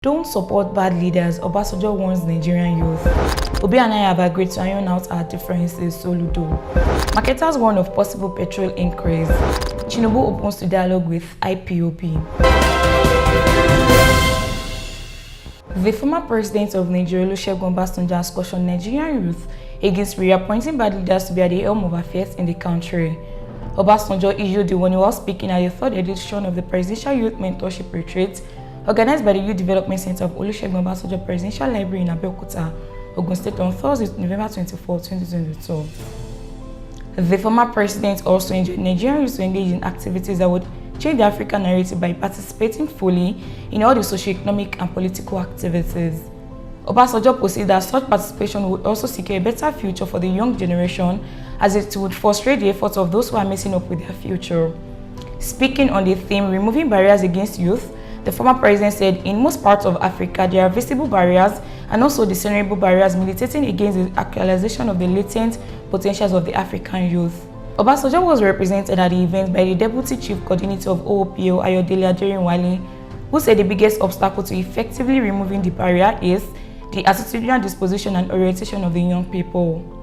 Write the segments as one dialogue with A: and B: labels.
A: Don't support bad leaders, Obasanjo warns Nigerian youth. Obi and I have agreed to iron out our differences, Soludo. Marketers warn of possible petrol increase. Tinubu opens to dialogue with IPOB. The former president of Nigeria, Obasanjo, has cautioned Nigerian youth against reappointing bad leaders to be at the helm of affairs in the country. Obasanjo issued the warning while speaking at the third edition of the Presidential Youth Mentorship Retreat organized by the Youth Development Center of Obasanjo Presidential Library in Abeokuta, Ogun State on Thursday, November 24, 2022. The former president also enjoined Nigerian youth to engage in activities that would change the African narrative by participating fully in all the socio-economic and political activities. Obasanjo posted that such participation would also secure a better future for the young generation, as it would frustrate the efforts of those who are messing up with their future. Speaking on the theme, removing barriers against youth, the former president said, in most parts of Africa, there are visible barriers and also discernible barriers militating against the actualization of the latent potentials of the African youth. Obasanjo was represented at the event by the Deputy Chief Coordinator of OOPO, Ayodele Aderinwale, who said the biggest obstacle to effectively removing the barrier is the attitudinal disposition and orientation of the young people.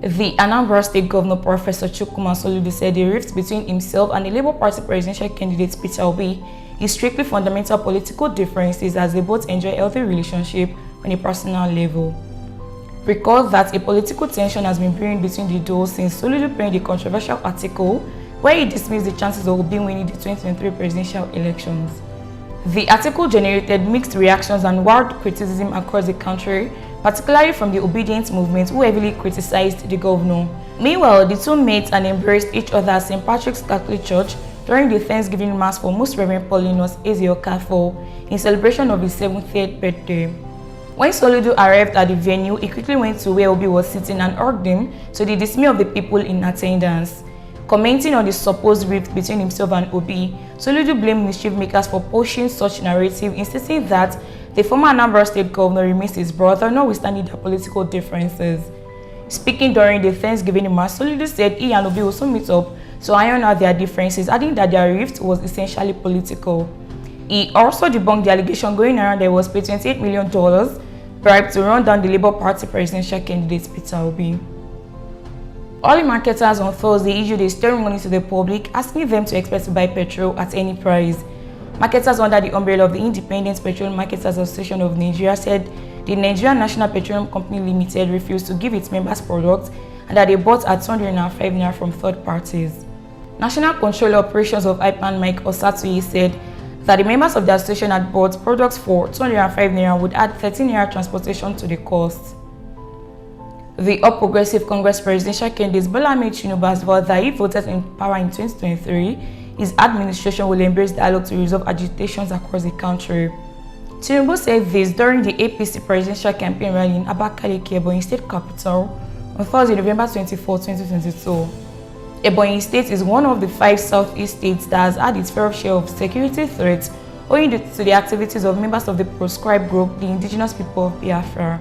A: The Anambra State Governor, Professor Chukwuma Soludo, said the rift between himself and the Labour Party presidential candidate Peter Obi is strictly fundamental political differences, as they both enjoy a healthy relationship on a personal level. Recall that a political tension has been brewing between the duo since Soludo penned the controversial article where he dismissed the chances of Obi winning the 2023 presidential elections. The article generated mixed reactions and wild criticism across the country, particularly from the obedient movement, who heavily criticized the governor. Meanwhile, the two met and embraced each other at St. Patrick's Catholic Church during the Thanksgiving Mass for Most Reverend Paulinus Ezio in celebration of his 70th birthday. When Soludo arrived at the venue, he quickly went to where Obi was sitting and hugged him, to the dismay of the people in attendance. Commenting on the supposed rift between himself and Obi, Soludo blamed mischief makers for pushing such narrative, insisting that the former Anambra State Governor remains his brother, notwithstanding their political differences. Speaking during the Thanksgiving Mass, Soludo said he and Obi also meet up to iron out their differences, adding that their rift was essentially political. He also debunked the allegation going around that he was paid $28 million bribe to run down the Labour Party presidential candidate Peter Obi. Oil marketers on Thursday issued a stern warning to the public, asking them to expect to buy petrol at any price. Marketers under the umbrella of the Independent Petroleum Marketers Association of Nigeria said the Nigerian National Petroleum Company Limited refused to give its members products and that they bought at 205 naira from third parties. National Controller Operations of IPAN Mike Osatuyi said that the members of the association had bought products for 205 naira would add 13 naira transportation to the cost. The All Progressive Congress presidential candidate Bola Ahmed Tinubu has vowed that if voted in power in 2023, his administration will embrace dialogue to resolve agitations across the country. Tinubu said this during the APC presidential campaign rally in Abakaliki, Ebonyi State capital, on Thursday, November 24, 2022. Ebonyi State is one of the 5 southeast states that has had its fair share of security threats owing to the activities of members of the proscribed group, the indigenous people of Biafra.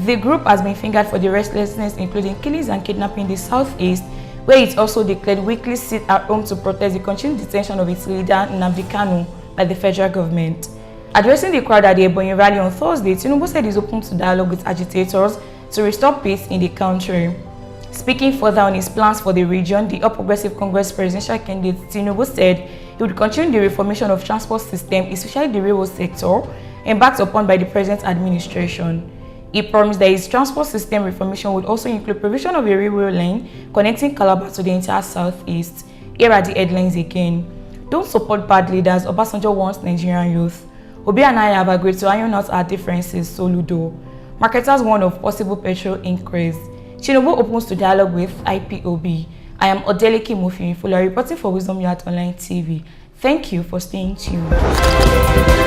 A: The group has been fingered for the restlessness, including killings and kidnapping in the southeast, where it also declared weekly sit-at-home to protest the continued detention of its leader, Nnamdi Kanu, by the federal government. Addressing the crowd at the Ebonyi rally on Thursday, Tinubu said he is open to dialogue with agitators to restore peace in the country. Speaking further on his plans for the region, the All Progressive Congress presidential candidate Tinubu said he would continue the reformation of transport system, especially the railway sector, embarked upon by the present administration. He promised that his transport system reformation would also include provision of a railway line connecting Calabar to the entire southeast. Here are the headlines again. Don't support bad leaders, Obasanjo warns Nigerian youth. Obi and I have agreed to iron out our differences, Soludo. Marketers warn of possible petrol increase. Tinubu opens to dialogue with IPOB. I am Odeleke Mofin, reporting for Wisdom Yard Online TV. Thank you for staying tuned.